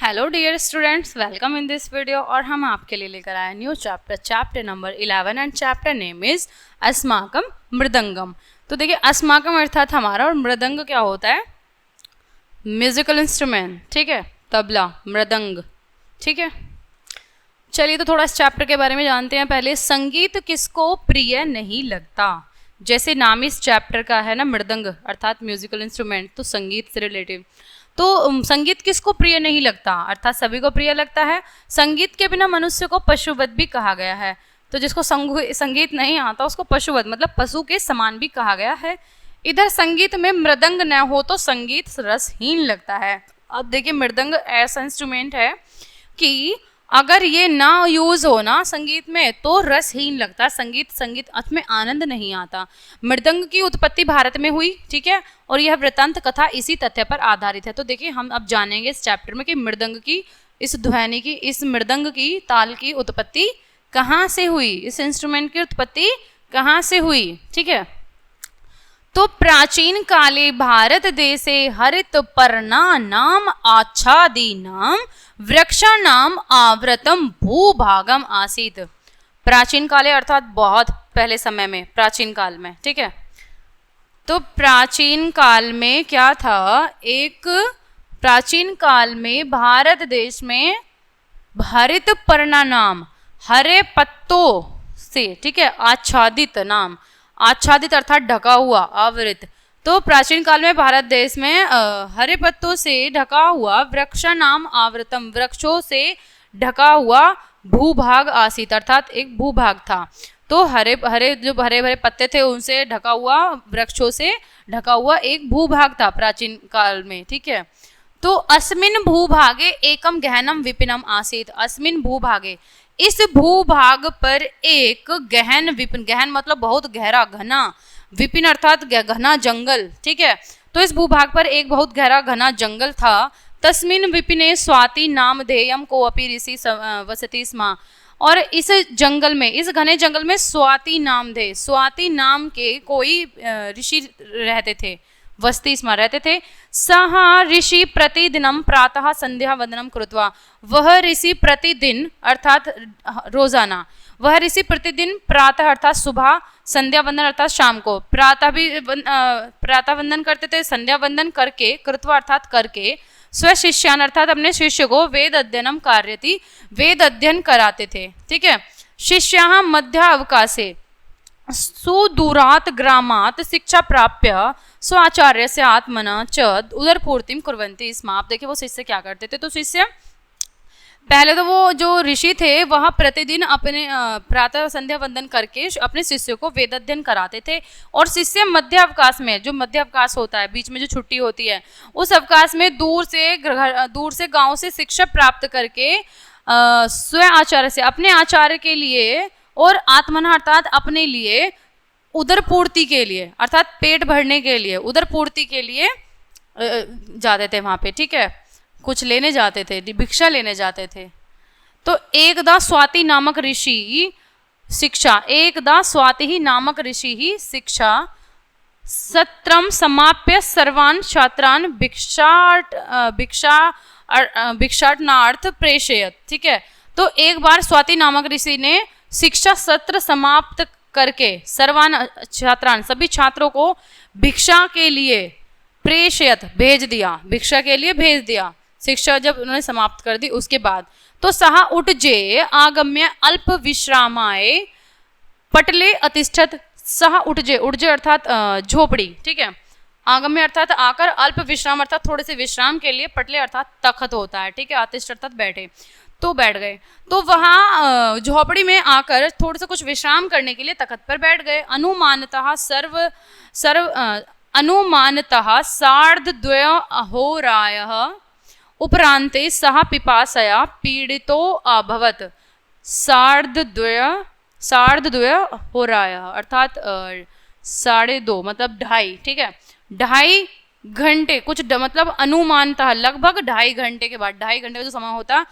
Hello dear students, welcome in this video. और हम आपके लिए लेकर आए new chapter number 11 and chapter name is Asmakam Mridangam. तो देखिए, अस्माकम अर्थात हमारा और मृदंग क्या होता है? म्यूजिकल इंस्ट्रूमेंट, ठीक है, तबला, मृदंग, ठीक है। चलिए तो थोड़ा इस चैप्टर के बारे में जानते हैं। पहले, संगीत किसको प्रिय नहीं लगता? जैसे नाम इस चैप्टर का है ना, मृदंग अर्थात म्यूजिकल इंस्ट्रूमेंट, तो संगीत से रिलेटिव। तो संगीत किसको प्रिय नहीं लगता? अर्थात सभी को प्रिय लगता है। संगीत के बिना मनुष्य को पशुवत भी कहा गया है। तो जिसको संगीत नहीं आता उसको पशुवत मतलब पशु के समान भी कहा गया है। इधर संगीत में मृदंग न हो तो संगीत रसहीन लगता है। अब देखिए, मृदंग ऐसा इंस्ट्रूमेंट है कि अगर ये ना यूज हो ना संगीत में तो रसहीन लगता है। संगीत अर्थ में आनंद नहीं आता। मृदंग की उत्पत्ति भारत में हुई, ठीक है, और यह वृत्तांत कथा इसी तथ्य पर आधारित है। तो देखिए, हम अब जानेंगे इस चैप्टर में कि मृदंग की, इस ध्वनि की, इस मृदंग की ताल की उत्पत्ति कहाँ से हुई, इस इंस्ट्रूमेंट की उत्पत्ति कहाँ से हुई, ठीक है। तो प्राचीन काले भारत देशे हरित पर्णा नाम आच्छादी नाम वृक्षाणाम आवृतम भूभागम आसीत। प्राचीन काले अर्थात बहुत पहले समय में, प्राचीन काल में, ठीक है। तो प्राचीन काल में क्या था? प्राचीन काल में भारत देश में हरित पर्णा नाम, हरे पत्तों से, ठीक है, आच्छादित नाम, आच्छादित अर्थात ढका हुआ, आवृत। तो प्राचीन काल में भारत देश में हरे पत्तों से ढका हुआ, वृक्षा नाम आवृतम, वृक्षों से ढका हुआ भूभाग आसीत अर्थात एक भूभाग था। तो हरे भरे पत्ते थे उनसे ढका हुआ, वृक्षों से ढका हुआ एक भूभाग था प्राचीन काल में, ठीक है। तो अस्मिन भूभागे एकम गहनम विपिनम आसीत। अस्मिन भूभागे, इस भूभाग पर एक गहन विपिन, गहन मतलब बहुत गहरा, घना, विपिन अर्थात घना जंगल, ठीक है। तो इस भूभाग पर एक बहुत गहरा घना जंगल था। तस्मिन विपिने स्वाति नाम धेयम को अपि ऋषि वसति स्म। और इस जंगल में, इस घने जंगल में स्वाति नाम थे, स्वाति नाम के कोई ऋषि रहते थे, वस्ती स्म रहते थे। सह ऋषि प्रतिदिनम प्रातः संध्या वंदनम कृत्वा। वह ऋषि प्रतिदिन अर्थात रोजाना, वह ऋषि प्रतिदिन प्रातः अर्थात सुबह, संध्या वंदन अर्थात शाम को, प्रातः वंदन करते थे, संध्या वंदन करके, कृत्वा अर्थात करके, स्वशिष्यान अर्थात अपने शिष्य को वेद अध्ययनम कार्यति, वेद अध्ययन कराते थे, ठीक है। शिष्याः मध्य अवकाशे सुदूरात ग्रामात शिक्षा प्राप्य स्वाचार्य से आत्मना च उदरपूर्तिम कुर्वन्ति स्म। आप देखिए वो शिष्य क्या करते थे। तो शिष्य पहले तो वो जो ऋषि थे वह प्रतिदिन अपने प्रातः संध्या वंदन करके अपने शिष्यों को वेद अध्ययन कराते थे। और शिष्य मध्य अवकाश में, जो मध्य अवकाश होता है, बीच में जो छुट्टी होती है, उस अवकाश में दूर से गांव से शिक्षा प्राप्त करके स्व आचार्य से, अपने आचार्य के लिए, और आत्मना अर्थात अपने लिए, उदर पूर्ति के लिए अर्थात पेट भरने के लिए, उदर पूर्ति के लिए जाते थे वहां पे, ठीक है, कुछ लेने जाते थे, भिक्षा लेने जाते थे। तो एकदा स्वाति नामक ऋषि शिक्षा, एकदा स्वाति ही नामक ऋषि ही शिक्षा सत्रम समाप्य सर्वान् छात्रान् भिक्षाटनार्थ प्रेषयत, ठीक है। तो एक बार स्वाति नामक ऋषि ने शिक्षा सत्र समाप्त करके सर्वान छात्रान, सभी छात्रों को भिक्षा के लिए प्रेषयत, भेज दिया, भिक्षा के लिए भेज दिया। शिक्षा जब उन्होंने समाप्त कर दी उसके बाद, तो सहा उठ जे आगम्य अल्प विश्रामाय पटले अतिष्ठत। सहा उठ जे अर्थात झोपड़ी, ठीक है, आगम्य अर्थात आकर, अल्प विश्राम अर्थात थोड़े से विश्राम के लिए, पटले अर्थात तख्त होता है, ठीक है, अतिष्ठ अर्थात बैठे, तो बैठ गए। तो वहाँ झोपड़ी में आकर थोड़ा सा कुछ विश्राम करने के लिए तख्त पर बैठ गए। अनुमानतः सार्धद्वय अहोरायः उपरान्ते सः पिपासया पीडितो अभवत्। सार्धद्वय होरायः अर्थात 2.5 मतलब 2.5, ठीक है, 2.5 घंटे, कुछ मतलब अनुमानतः लगभग 2.5 घंटे के बाद, 2.5 घंटे का जो समय होता,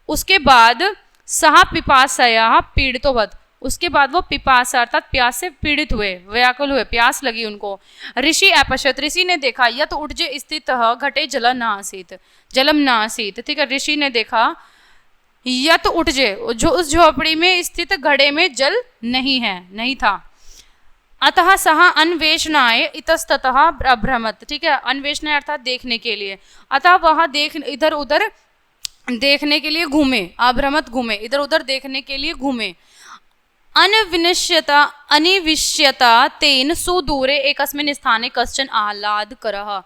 उसके बाद सहा पिपासया पीड़ितो भवत्, उसके बाद वो पिपासा अर्थात प्यास से पीड़ित हुए, व्याकुल हुए, प्यास लगी उनको। ऋषि अपश्यत, ऋषि ने देखा, यत उठजे स्थित घटे जलम न आसीत, जलम न आसीत, ठीक है। ऋषि ने देखा यत उठजे, जो उस झोपड़ी में स्थित घड़े में जल नहीं है, नहीं था। अतः सह अन्वेषणाय इतस्ततः अभ्रमत, ठीक है। अन्वेषणाय अर्थात देखने के लिए, अतः वह इधर उधर देखने के लिए घूमे, अभ्रमत घूमे, इधर उधर देखने के लिए घूमे। अनिविश्यता तेन सुदूरे एकस्मिन् स्थाने कश्चन आह्लादकरः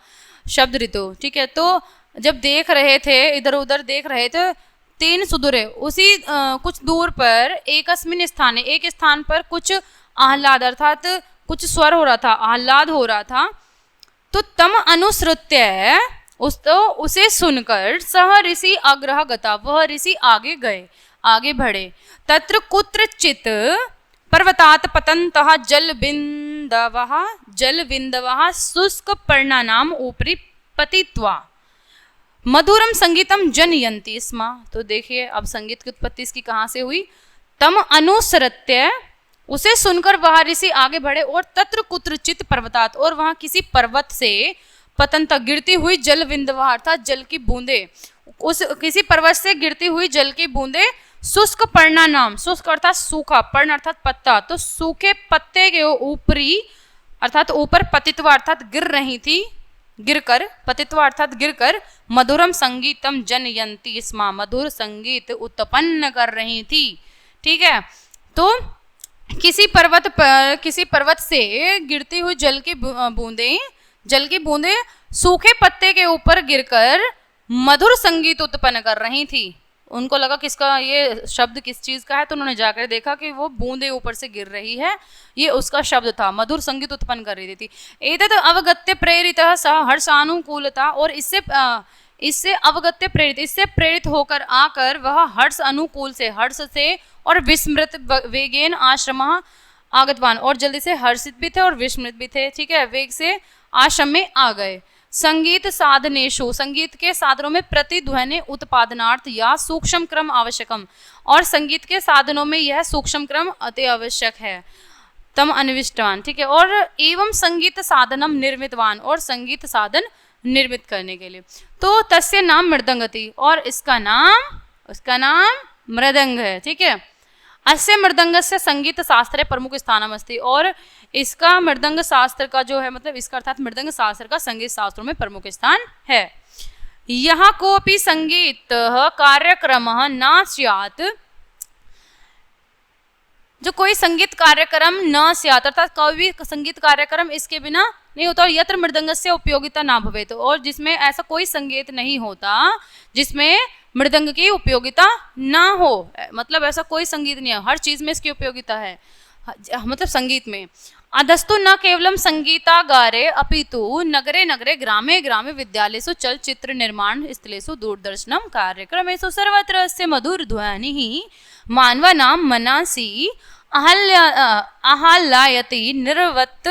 शब्द ऋतु, ठीक है। तो जब देख रहे थे, इधर उधर देख रहे थे, तेन सुदूरे, उसी कुछ दूर पर, एकस्मिन् स्थाने, एक स्थान पर कुछ आह्लाद अर्थात कुछ स्वर हो रहा था, आह्लाद हो रहा था। तो तम अनुसृत्य, उसे सुनकर सह ऋषि अग्रह गता, वह ऋषि आगे गए, आगे बढ़े। तत्र कुत्रचित् पर्वतात् पतन्तः जलबिन्दवः शुष्क पर्णानाम् उपरि पतित्वा मधुरम संगीतम जनयन्ति स्म। तो देखिए अब संगीत की उत्पत्ति इसकी कहाँ से हुई। तम अनुसृत्य, उसे सुनकर वह ऋषि आगे बढ़े, और तत्र कुत्रचित् पर्वतात्, और वहां किसी पर्वत से, पतंत गिरती हुई, जल बिंदवा अर्थात जल की बूंदे, उस किसी पर्वत से गिरती हुई जल की बूंदे, शुष्क पर्णा नाम, शुष्क अर्थात सूखा, पर्ण अर्थात पत्ता, तो सूखे पत्ते के ऊपरी अर्थात ऊपर, पतित्वा अर्थात गिर रही थी, गिरकर, पतित्वा अर्थात गिरकर, मधुरम संगीतम जनयन्ति स्म, मधुर संगीत उत्पन्न कर रही थी, ठीक है। तो किसी पर्वत से गिरती हुई जल की बूंदे सूखे पत्ते के ऊपर गिरकर मधुर संगीत उत्पन्न कर रही थी। उनको लगा किसका ये शब्द किस चीज का है, तो उन्होंने जाकर देखा कि वो बूंदे ऊपर से गिर रही है, ये उसका शब्द था, मधुर संगीत उत्पन्न कर रही थी। एतत् अवगत्य प्रेरितः सह हर्षानुकूलता, और इससे अवगत्य प्रेरित, इससे प्रेरित होकर आकर वह हर्ष अनुकूल से, हर्ष से और विस्मृत वेगेन आश्रम आगतवान, और जल्दी से हर्षित भी थे और विस्मृत भी थे, ठीक है, वेग से आश्रम में आ गए। संगीत साधनेषु, संगीत के साधनों में प्रतिध्वनि उत्पादनार्थ या सूक्ष्म क्रम आवश्यकम, और संगीत के साधनों में यह सूक्ष्म क्रम अति आवश्यक है। तम अन्विष्टवान, ठीक है, और एवं संगीत साधनम निर्मितवान, और संगीत साधन निर्मित करने के लिए। तो तस्य नाम मृदंगति, और इसका नाम मृदंग है, ठीक है। अस्य मृदंगस्य संगीत शास्त्रे प्रमुख स्थानम अस्ति, और इसका मृदंग शास्त्र का जो है, मतलब इसका अर्थात मृदंग शास्त्र का संगीत शास्त्रों में प्रमुख स्थान है। यहाँ कोपि संगीत कार्यक्रम न स्यात्, जो कोई संगीत कार्यक्रम न स्यात् अर्थात कोई भी संगीत कार्यक्रम इसके बिना नहीं होता, और यत्र मृदंगस्य उपयोगिता न भवेत्, और जिसमें ऐसा कोई संगीत नहीं होता जिसमें मृदंग की उपयोगिता ना हो, मतलब ऐसा कोई संगीत नहीं है, हर चीज में इसकी उपयोगिता है, मतलब संगीत में। अधस्तु न केवलम संगीतागारे अपितु नगरे नगरे ग्रामे ग्रामे विद्यालयेषु चलचित्र निर्माण स्थलेषु दूरदर्शनम कार्यक्रमेषु सर्वत्र अस्य मधुर ध्वनिः मानवानां मनसि आह्लायति निर्वत्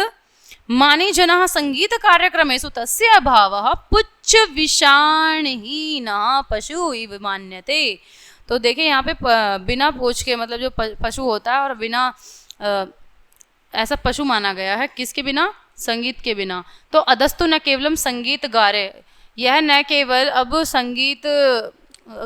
मानी जनः संगीत कार्यक्रमेषु तस्य अभावः पुच्छ विषाणहीनः पशु इव मान्यते। तो देखिए यहाँ पे बिना पूछ के, मतलब जो पशु होता है और बिना ऐसा पशु माना गया है, किसके बिना, संगीत के बिना। तो अधस्तु न केवलम संगीत गारे, यह न केवल अब संगीत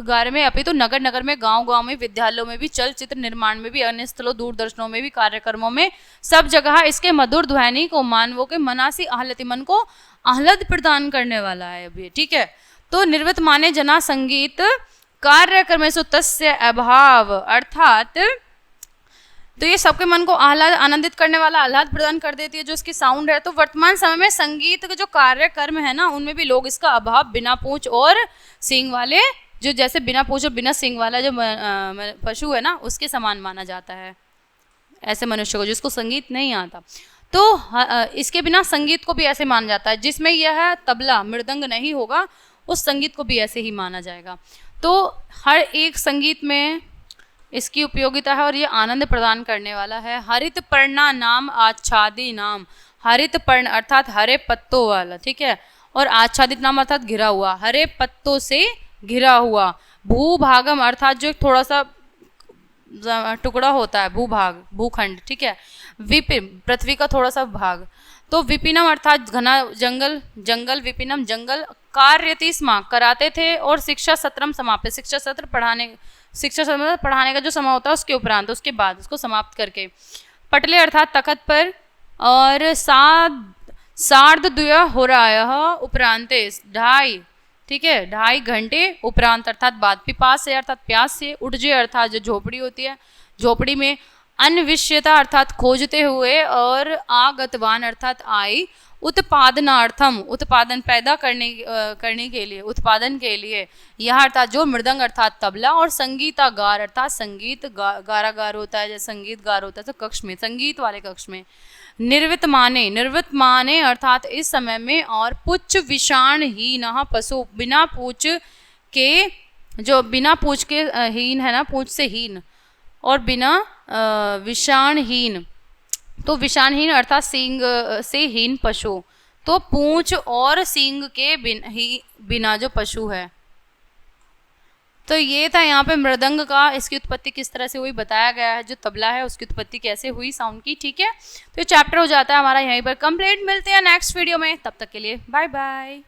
गारे में अपितु नगर नगर में, गांव गांव में, विद्यालयों में भी, चलचित्र निर्माण में भी, अन्य स्थलों दूरदर्शनों में भी, कार्यक्रमों में, सब जगह इसके मधुर ध्वनि को मानवों के मनासी आहलति, मन को आह्लाद प्रदान करने वाला है अभी, ठीक है। तो निर्वत माने जना संगीत कार्यक्रमेषु तस्य अभाव, अर्थात तो ये सबके मन को आह्लाद, आनंदित करने वाला, आह्लाद प्रदान कर देती है जो इसकी साउंड है। तो वर्तमान समय में संगीत के जो कार्यक्रम है ना, उनमें भी लोग इसका अभाव, बिना पूंछ और सींग वाले, जो जैसे बिना पूंछ और बिना सींग वाला जो पशु है ना, उसके समान माना जाता है ऐसे मनुष्य को जिसको संगीत नहीं आता। तो इसके बिना संगीत को भी ऐसे माना जाता है, जिसमें यह तबला मृदंग नहीं होगा उस संगीत को भी ऐसे ही माना जाएगा। तो हर एक संगीत में इसकी उपयोगिता है और ये आनंद प्रदान करने वाला है। हरित पर्णा नाम आच्छादी नाम, हरित पर्ण अर्थात हरे पत्तों वाला, ठीक है, और आच्छादित नाम अर्थात घिरा हुआ, हरे पत्तों से घिरा हुआ। भूभागम अर्थात जो थोड़ा सा टुकड़ा होता है, भूभाग, भूखंड, ठीक है। विपिन, पृथ्वी का थोड़ा सा भाग। तो विपिनम अर्थात घना जंगल, जंगल, विपिनम जंगल, कार्यति स्म कराते थे, और शिक्षा सत्रम समाप्त, शिक्षा सत्र पढ़ाने, शिक्षा सत्र पढ़ाने का जो समय होता है उसके उपरांत, उसके बाद उसको समाप्त करके। पटले अर्थात तखत पर, और सार्धद्वय होरायः उपरांते, ढाई, ठीक है, 2.5 घंटे उपरांत अर्थात बाद। पिपास से अर्थात प्यास से। उठजे अर्थात जो झोपड़ी होती है, झोपड़ी में। अन्विष्यता अर्थात खोजते हुए, और आगतवान अर्थात आई। उत्पादनार्थम, उत्पादन पैदा करने के लिए, उत्पादन के लिए। यह अर्थात जो मृदंग अर्थात तबला, और संगीतागार अर्थात संगीत गारागार होता है, जैसे संगीतगार होता है तो कक्ष में, संगीत वाले कक्ष में। निर्वित माने, निर्वित माने अर्थात इस समय में। और पुच्छ विषाण हीन पशु, बिना पूछ के, जो बिना पूछ के हीन है ना, पूछ से हीन, और बिना विषाणहीन, तो विषाणहीन अर्थात सींग से हीन पशु, तो पूंछ और सींग के बिना जो पशु है। तो ये था यहाँ पे मृदंग का, इसकी उत्पत्ति किस तरह से हुई बताया गया है। जो तबला है उसकी उत्पत्ति कैसे हुई साउंड की, ठीक है। तो ये चैप्टर हो जाता है हमारा यहीं पर कंप्लीट। मिलते हैं नेक्स्ट वीडियो में, तब तक के लिए बाय बाय।